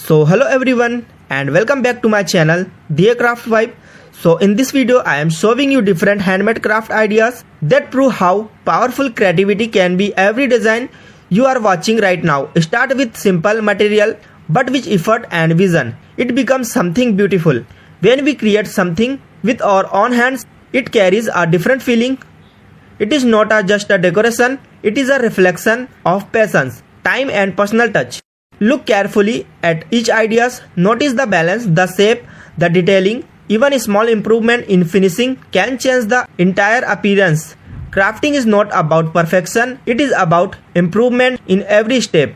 So hello everyone and welcome back to my channel Decraft Vibe. So in this video I am showing you different handmade craft ideas that prove how powerful creativity can be. Every design you are watching right now start with simple material, but with effort and vision it becomes something beautiful. When we create something with our own hands, it carries a different feeling. It is not just a decoration, it is a reflection of patience, time and personal touch. Look carefully at each ideas, notice the balance, the shape, the detailing. Even a small improvement in finishing can change the entire appearance. Crafting is not about perfection, it is about improvement in every step.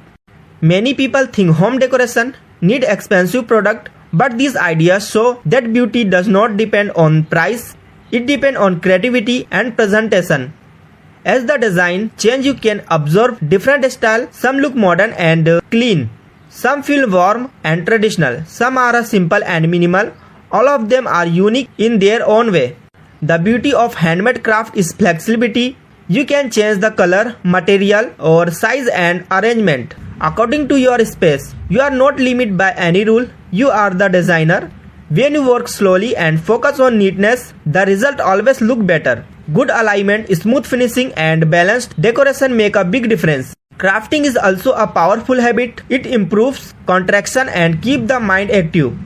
Many people think home decoration need expensive product, but these ideas show that beauty does not depend on price, it depends on creativity and presentation. As the design change, you can observe different styles. Some look modern and clean, some feel warm and traditional, some are simple and minimal. All of them are unique in their own way. The beauty of handmade craft is flexibility. You can change the color, material or size and arrangement according to your space. You are not limited by any rule, you are the designer. When you work slowly and focus on neatness, the result always look better. Good alignment, smooth finishing and balanced decoration make a big difference. Crafting is also a powerful habit. It improves concentration and keep the mind active.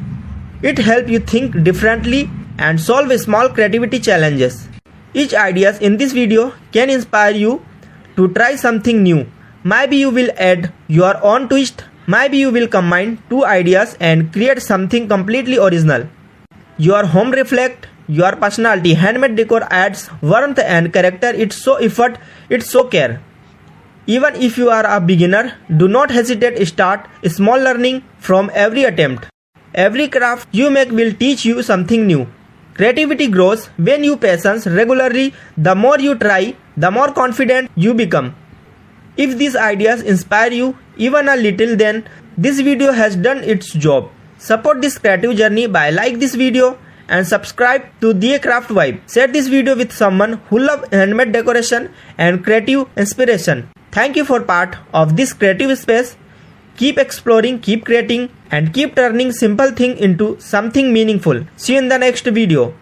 It helps you think differently and solve small creativity challenges. Each ideas in this video can inspire you to try something new. Maybe you will add your own twist. Maybe you will combine two ideas and create something completely original. Your home reflects your personality. Handmade decor adds warmth and character. It's so effort, it's so care. Even if you are a beginner, do not hesitate. Start small, learning from every attempt. Every craft you make will teach you something new. Creativity grows when you patience regularly. The more you try, the more confident you become. If these ideas inspire you even a little, then this video has done its job. Support this creative journey by like this video and subscribe to Decraft Vibe. Share this video with someone who loves handmade decoration and creative inspiration. Thank you for part of this creative space. Keep exploring, keep creating and keep turning simple thing into something meaningful. See you in the next video.